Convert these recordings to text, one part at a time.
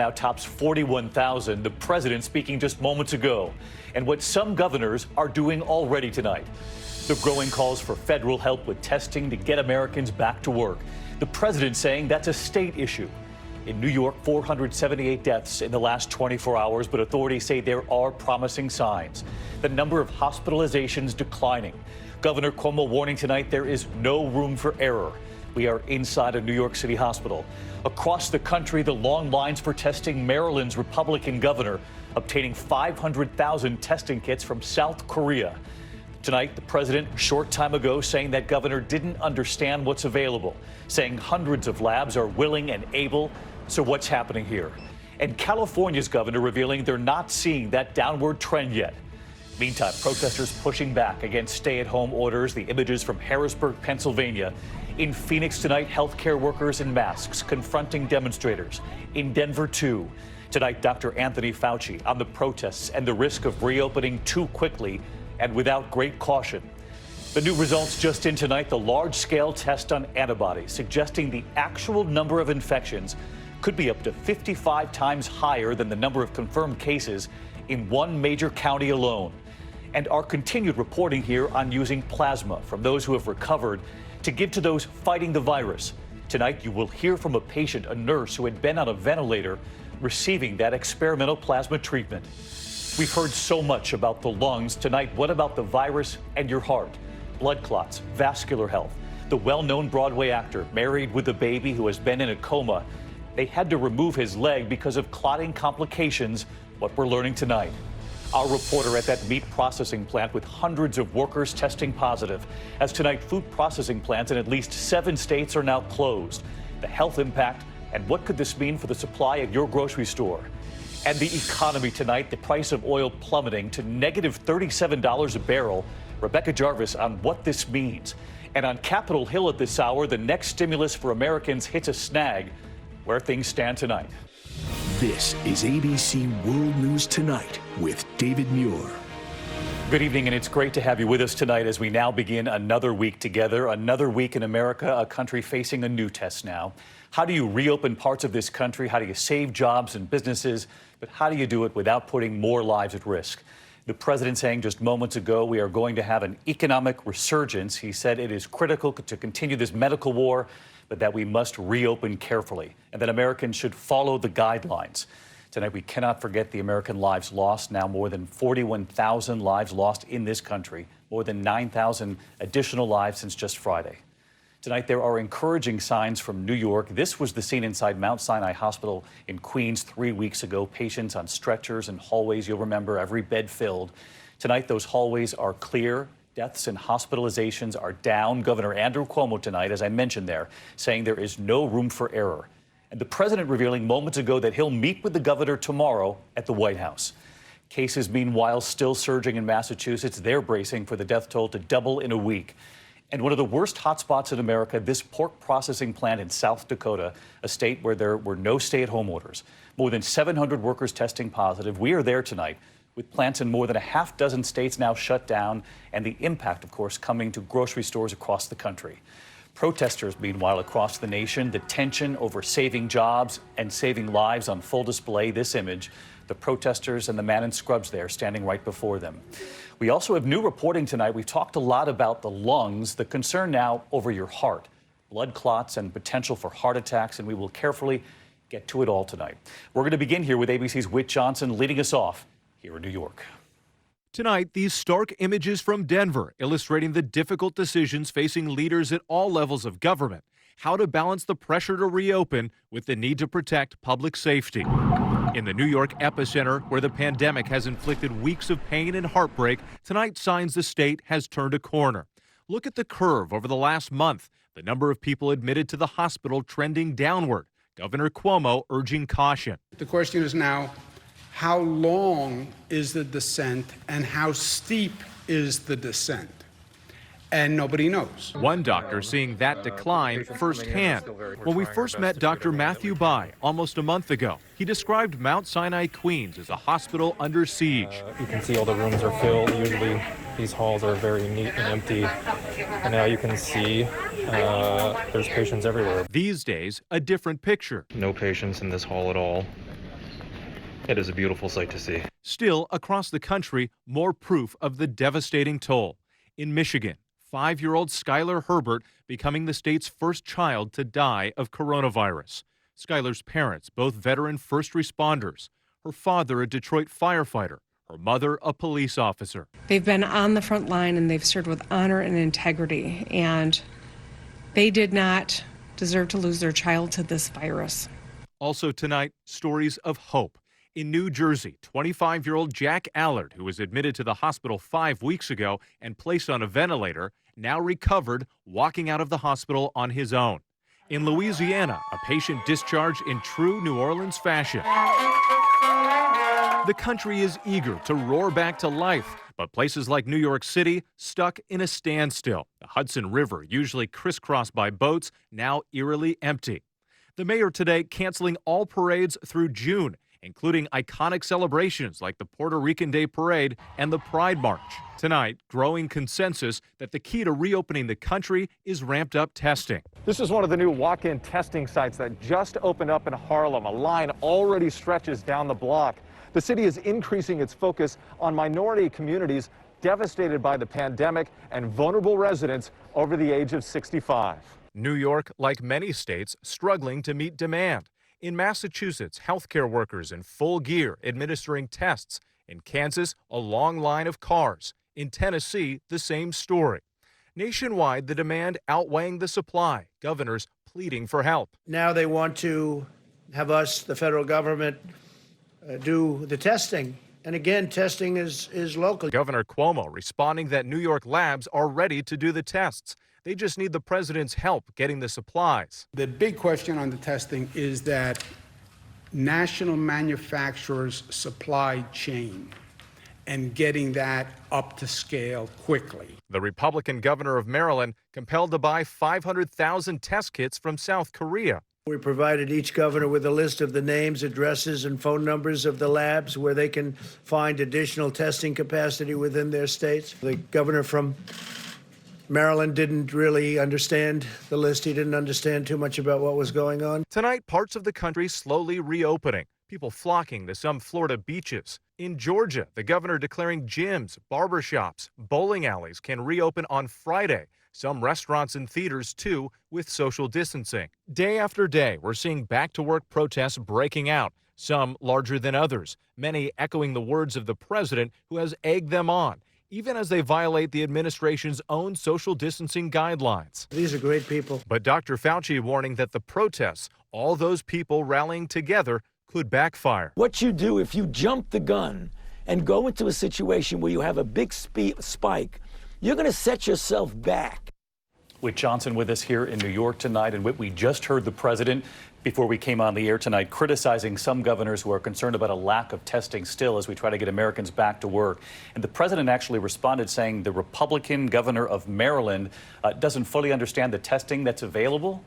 Now tops 41,000, the president speaking just moments ago, and what some governors are doing already tonight. The growing calls for federal help with testing to get Americans back to work. The president saying that's a state issue. In New York, 478 deaths in the last 24 hours, but authorities say there are promising signs. The number of hospitalizations declining. Governor Cuomo warning tonight there is no room for error. We are inside a New York City hospital. Across the country, the long lines for testing. Maryland's Republican governor obtaining 500,000 testing kits from South Korea. Tonight, the president, a short time ago, saying that governor didn't understand what's available, saying hundreds of labs are willing and able. So what's happening here? And California's governor revealing they're not seeing that downward trend yet. Meantime, protesters pushing back against stay-at-home orders. The images from Harrisburg, Pennsylvania. In Phoenix tonight, healthcare workers in masks confronting demonstrators. In Denver, too. Tonight, Dr. Anthony Fauci on the protests and the risk of reopening too quickly and without great caution. The new results just in tonight, the large-scale test on antibodies, suggesting the actual number of infections could be up to 55 times higher than the number of confirmed cases in one major county alone. And our continued reporting here on using plasma from those who have recovered to give to those fighting the virus. Tonight, you will hear from a patient, a nurse who had been on a ventilator receiving that experimental plasma treatment. We've heard so much about the lungs. Tonight, what about the virus and your heart? Blood clots, vascular health. The well-known Broadway actor married with a baby who has been in a coma. They had to remove his leg because of clotting complications. What we're learning tonight. Our reporter at that meat processing plant with hundreds of workers testing positive. As tonight, food processing plants in at least 7 states are now closed. The health impact and what could this mean for the supply at your grocery store? And the economy tonight, the price of oil plummeting to negative $37 a barrel. Rebecca Jarvis on what this means. And on Capitol Hill at this hour, the next stimulus for Americans hits a snag. Where things stand tonight. This is ABC World News Tonight with David Muir. Good evening, and it's great to have you with us tonight as we now begin another week together, another week in America, a country facing a new test now. How do you reopen parts of this country? How do you save jobs and businesses? But how do you do it without putting more lives at risk? The president saying just moments ago we are going to have an economic resurgence. He said it is critical to continue this medical war, but that we must reopen carefully and that Americans should follow the guidelines. Tonight, we cannot forget the American lives lost. Now more than 41,000 lives lost in this country, more than 9,000 additional lives since just Friday. Tonight, there are encouraging signs from New York. This was the scene inside Mount Sinai Hospital in Queens 3 weeks ago. Patients on stretchers and hallways, you'll remember, every bed filled. Tonight, those hallways are clear. Deaths and hospitalizations are down. Governor Andrew Cuomo tonight, as I mentioned there, saying there is no room for error. And the president revealing moments ago that he'll meet with the governor tomorrow at the White House. Cases, meanwhile, still surging in Massachusetts. They're bracing for the death toll to double in a week. And one of the worst hotspots in America, this pork processing plant in South Dakota, a state where there were no stay-at-home orders. More than 700 workers testing positive. We are there tonight, with plants in more than a half dozen states now shut down, and the impact, of course, coming to grocery stores across the country. Protesters, meanwhile, across the nation, the tension over saving jobs and saving lives on full display. This image, the protesters and the man in scrubs there standing right before them. We also have new reporting tonight. We've talked a lot about the lungs, the concern now over your heart, blood clots and potential for heart attacks, and we will carefully get to it all tonight. We're going to begin here with ABC's Whit Johnson leading us off here in New York. Tonight, these stark images from Denver illustrating the difficult decisions facing leaders at all levels of government, how to balance the pressure to reopen with the need to protect public safety. In the New York epicenter, where the pandemic has inflicted weeks of pain and heartbreak, tonight signs the state has turned a corner. Look at the curve over the last month, the number of people admitted to the hospital trending downward. Governor Cuomo urging caution. The question is now, how long is the descent and how steep is the descent? And nobody knows. One doctor seeing that decline firsthand. When we first met Dr. Matthew Bai almost a month ago, he described Mount Sinai, Queens as a hospital under siege. You can see all the rooms are filled. Usually these halls are very neat and empty. And now you can see there's patients everywhere. These days, a different picture. No patients in this hall at all. It is a beautiful sight to see. Still, across the country, more proof of the devastating toll. In Michigan, 5-year-old Skylar Herbert becoming the state's first child to die of coronavirus. Skylar's parents, both veteran first responders. Her father, a Detroit firefighter. Her mother, a police officer. They've been on the front line and they've served with honor and integrity, and they did not deserve to lose their child to this virus. Also tonight, stories of hope. In New Jersey, 25-year-old Jack Allard, who was admitted to the hospital 5 weeks ago and placed on a ventilator, now recovered, walking out of the hospital on his own. In Louisiana, a patient discharged in true New Orleans fashion. The country is eager to roar back to life, but places like New York City stuck in a standstill. The Hudson River, usually crisscrossed by boats, now eerily empty. The mayor today canceling all parades through June, including iconic celebrations like the Puerto Rican Day Parade and the Pride March. Tonight, growing consensus that the key to reopening the country is ramped up testing. This is one of the new walk-in testing sites that just opened up in Harlem. A line already stretches down the block. The city is increasing its focus on minority communities devastated by the pandemic and vulnerable residents over the age of 65. New York, like many states, struggling to meet demand. In Massachusetts, healthcare workers in full gear administering tests. In Kansas, a long line of cars. In Tennessee, the same story. Nationwide, the demand outweighing the supply. Governors pleading for help. Now they want to have us, the federal government, do the testing. And again, testing is local. Governor Cuomo responding that New York labs are ready to do the tests. They just need the president's help getting the supplies. The big question on the testing is that national manufacturers' supply chain and getting that up to scale quickly. The Republican governor of Maryland compelled to buy 500,000 test kits from South Korea. We provided each governor with a list of the names, addresses, and phone numbers of the labs where they can find additional testing capacity within their states. The governor from Maryland didn't really understand the list. He didn't understand too much about what was going on. Tonight, parts of the country slowly reopening. People flocking to some Florida beaches. In Georgia, the governor declaring gyms, barbershops, bowling alleys can reopen on Friday. Some restaurants and theaters, too, with social distancing. Day after day, we're seeing back-to-work protests breaking out, some larger than others, many echoing the words of the president who has egged them on, even as they violate the administration's own social distancing guidelines. These are great people. But Dr. Fauci warning that the protests, all those people rallying together, could backfire. What you do if you jump the gun and go into a situation where you have a big spike, you're going to set yourself back. Whit Johnson with us here in New York tonight. And Whit, we just heard the president, before we came on the air tonight, criticizing some governors who are concerned about a lack of testing still as we try to get Americans back to work. And the president actually responded saying the Republican governor of Maryland doesn't fully understand the testing that's available.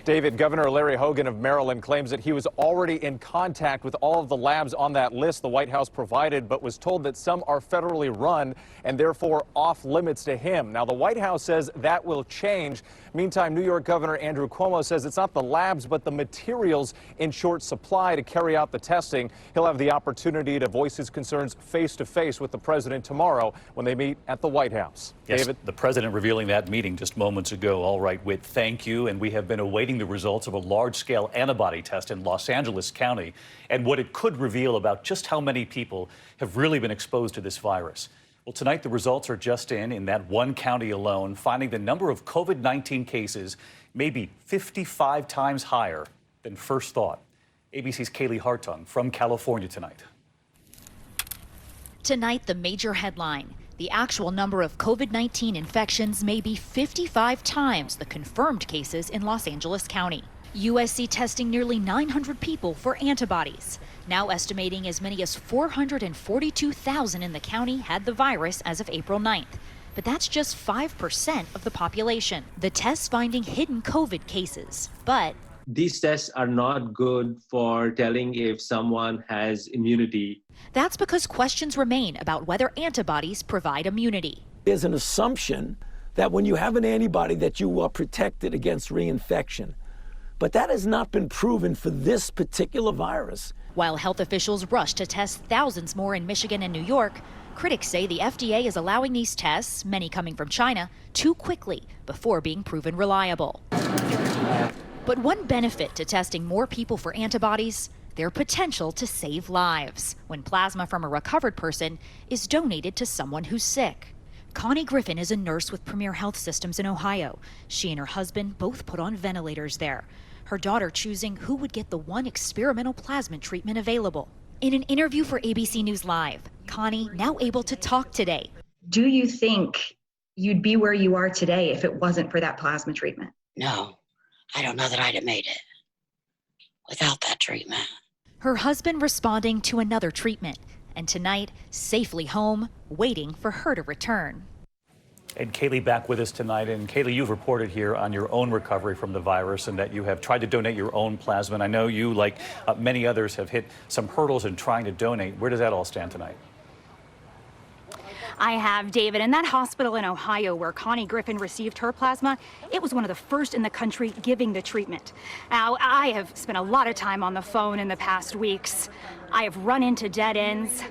David, Governor Larry Hogan of Maryland claims that he was already in contact with all of the labs on that list the White House provided, but was told that some are federally run and therefore off limits to him. Now, the White House says that will change. Meantime, New York Governor Andrew Cuomo says it's not the labs, but the materials in short supply to carry out the testing. He'll have the opportunity to voice his concerns face to face with the president tomorrow when they meet at the White House. Yes, David? the president revealing that meeting just moments ago. All right, Whit, thank you. And we have been awaiting the results of a large-scale antibody test in Los Angeles County and what it could reveal about just how many people have really been exposed to this virus. Well, tonight the results are just in that one county alone, finding the number of COVID-19 cases may be 55 times higher than first thought. ABC's Kaylee Hartung from California tonight. Tonight, the major headline. The actual number of COVID-19 infections may be 55 times the confirmed cases in Los Angeles County. USC testing nearly 900 people for antibodies, now estimating as many as 442,000 in the county had the virus as of April 9th. But that's just 5% of the population. The tests finding hidden COVID cases, but these tests are not good for telling if someone has immunity. That's because questions remain about whether antibodies provide immunity. There's an assumption that when you have an antibody that you are protected against reinfection. But that has not been proven for this particular virus. While health officials rush to test thousands more in Michigan and New York, critics say the FDA is allowing these tests, many coming from China, too quickly before being proven reliable. But one benefit to testing more people for antibodies, their potential to save lives when plasma from a recovered person is donated to someone who's sick. Connie Griffin is a nurse with Premier Health Systems in Ohio. She and her husband both put on ventilators there, her daughter choosing who would get the one experimental plasma treatment available. In an interview for ABC News Live, Connie, now able to talk today. Do you think you'd be where you are today if it wasn't for that plasma treatment? No, I don't know that I'd have made it without that treatment. Her husband responding to another treatment, and tonight, safely home, waiting for her to return. And Kaylee back with us tonight. And Kaylee, you've reported here on your own recovery from the virus and that you have tried to donate your own plasma. And I know you, like many others, have hit some hurdles in trying to donate. Where does that all stand tonight? I have, David. In that hospital in Ohio where Connie Griffin received her plasma, it was one of the first in the country giving the treatment. Now, I have spent a lot of time on the phone in the past weeks. I have run into dead ends.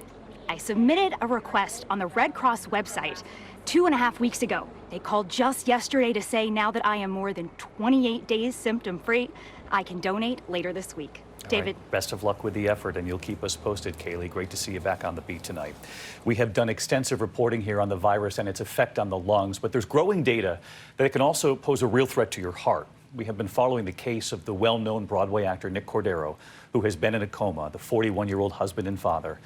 I submitted a request on the Red Cross website 2.5 weeks ago. They called just yesterday to say now that I am more than 28 days symptom-free, I can donate later this week. David. Right. Best of luck with the effort, and you'll keep us posted, Kaylee. Great to see you back on the beat tonight. We have done extensive reporting here on the virus and its effect on the lungs, but there's growing data that it can also pose a real threat to your heart. We have been following the case of the well-known Broadway actor Nick Cordero, who has been in a coma, the 41-year-old husband and father.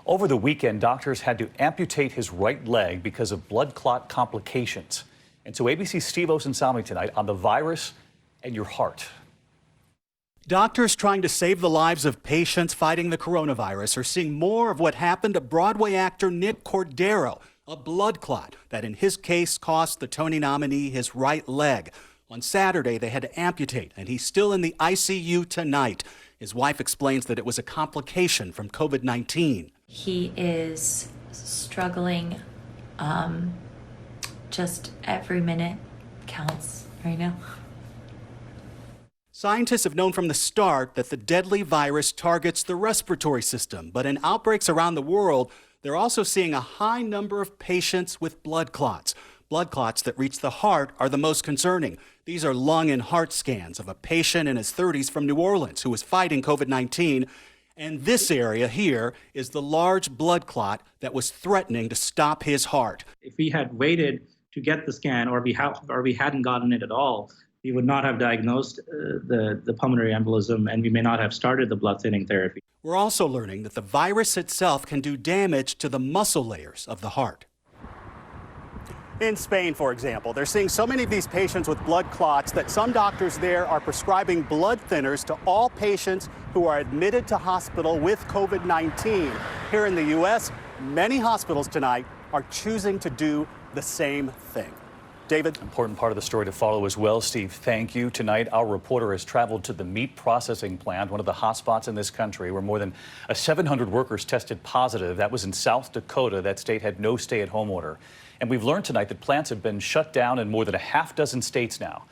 Over the weekend, doctors had to amputate his right leg because of blood clot complications. And so ABC's Steve Osunsami tonight on the virus and your heart. Doctors trying to save the lives of patients fighting the coronavirus are seeing more of what happened to Broadway actor Nick Cordero, a blood clot that in his case cost the Tony nominee his right leg. On Saturday, they had to amputate, and he's still in the ICU tonight. His wife explains that it was a complication from COVID-19. He is struggling. Just every minute counts right now. Scientists have known from the start that the deadly virus targets the respiratory system, but in outbreaks around the world, they're also seeing a high number of patients with blood clots. Blood clots that reach the heart are the most concerning. These are lung and heart scans of a patient in his 30s from New Orleans who was fighting COVID-19. And this area here is the large blood clot that was threatening to stop his heart. If we had waited to get the scan or we hadn't gotten it at all, we would not have diagnosed the pulmonary embolism, and we may not have started the blood thinning therapy. We're also learning that the virus itself can do damage to the muscle layers of the heart. In Spain, for example, they're seeing so many of these patients with blood clots that some doctors there are prescribing blood thinners to all patients who are admitted to hospital with COVID-19. Here in the U.S., many hospitals tonight are choosing to do the same thing. David? Important part of the story to follow as well, Steve. Thank you. Tonight, our reporter has traveled to the meat processing plant, one of the hotspots in this country, where more than 700 workers tested positive. That was in South Dakota. That state had no stay-at-home order. And we've learned tonight that plants have been shut down in more than a half dozen states now.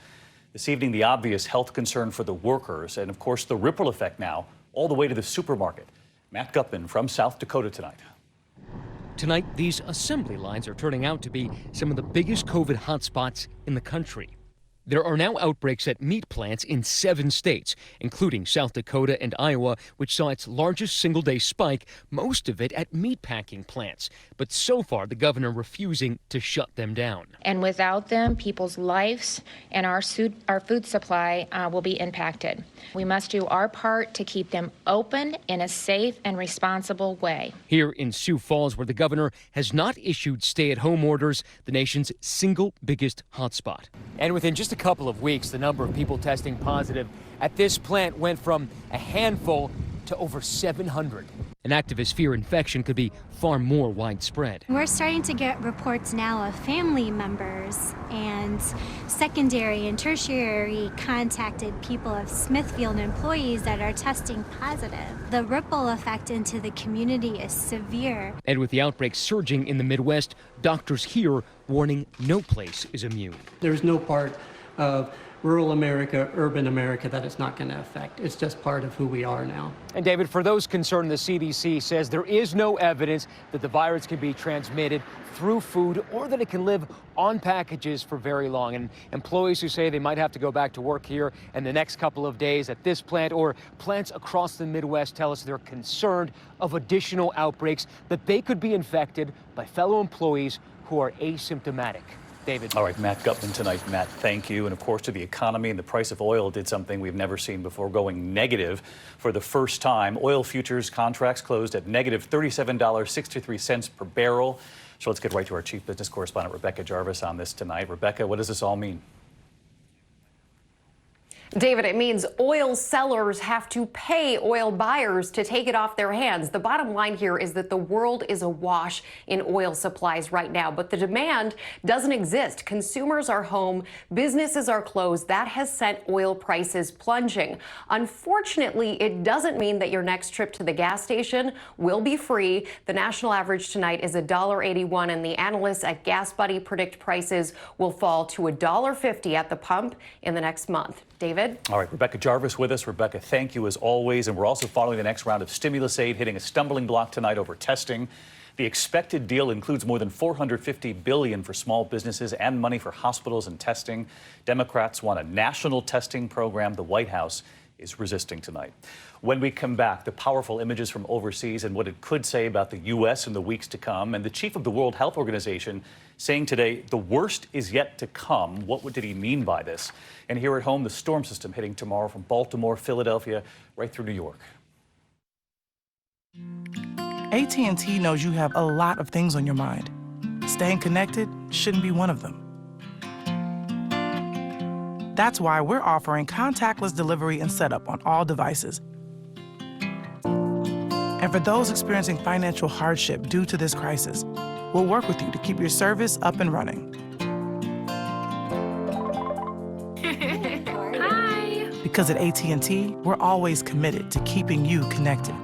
This evening, the obvious health concern for the workers and, of course, the ripple effect now all the way to the supermarket. Matt Gutman from South Dakota tonight. Tonight, these assembly lines are turning out to be some of the biggest COVID hotspots in the country. There are now outbreaks at meat plants in 7 states, including South Dakota and Iowa, which saw its largest single-day spike, most of it at meatpacking plants. But so far, the governor refusing to shut them down. And without them, people's lives and our food supply will be impacted. We must do our part to keep them open in a safe and responsible way. Here in Sioux Falls, where the governor has not issued stay-at-home orders, the nation's single biggest hotspot. And within just a couple of weeks, the number of people testing positive at this plant went from a handful to over 700. And activists fear infection could be far more widespread. We're starting to get reports now of family members and secondary and tertiary contacted people of Smithfield employees that are testing positive. The ripple effect into the community is severe. And with the outbreak surging in the Midwest, doctors here warning no place is immune. There's no part of rural America, urban America that it's not going to affect. It's just part of who we are now. And David, for those concerned, the CDC says there is no evidence that the virus can be transmitted through food or that it can live on packages for very long. And employees who say they might have to go back to work here in the next couple of days at this plant or plants across the Midwest tell us they're concerned of additional outbreaks, that they could be infected by fellow employees who are asymptomatic. David. All right, Matt Gutman tonight. Matt, thank you. And of course, to the economy, and the price of oil did something we've never seen before, going negative for the first time. Oil futures contracts closed at negative $37.63 per barrel. So let's get right to our chief business correspondent, Rebecca Jarvis, on this tonight. Rebecca, what does this all mean? David, it means oil sellers have to pay oil buyers to take it off their hands. The bottom line here is that the world is awash in oil supplies right now, but the demand doesn't exist. Consumers are home, businesses are closed. That has sent oil prices plunging. Unfortunately, it doesn't mean that your next trip to the gas station will be free. The national average tonight is $1.81, and the analysts at Gas Buddy predict prices will fall to $1.50 at the pump in the next month. David? All right, Rebecca Jarvis with us. Rebecca, thank you as always. And we're also following the next round of stimulus aid, hitting a stumbling block tonight over testing. The expected deal includes more than $450 billion for small businesses and money for hospitals and testing. Democrats want a national testing program. The White House is resisting tonight. When we come back, the powerful images from overseas and what it could say about the U.S. in the weeks to come. And the chief of the World Health Organization saying today the worst is yet to come. What did he mean by this? And here at home, the storm system hitting tomorrow from Baltimore, Philadelphia, right through New York. AT&T knows you have a lot of things on your mind. Staying connected shouldn't be one of them. That's why we're offering contactless delivery and setup on all devices. And for those experiencing financial hardship due to this crisis, we'll work with you to keep your service up and running. Hi. Because at AT&T, we're always committed to keeping you connected.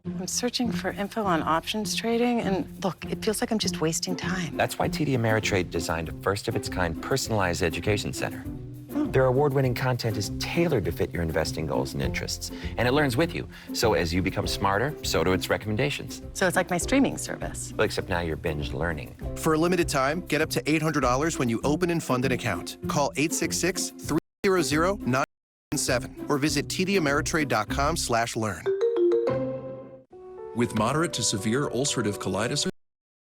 I'm searching for info on options trading, and look, it feels like I'm just wasting time. That's why TD Ameritrade designed a first-of-its-kind personalized education center. Their award-winning content is tailored to fit your investing goals and interests, and it learns with you. So as you become smarter, so do its recommendations. So it's like my streaming service. Well, except now you're binge learning. For a limited time, get up to $800 when you open and fund an account. Call 866-300-917 or visit tdameritrade.com/learn. With moderate to severe ulcerative colitis,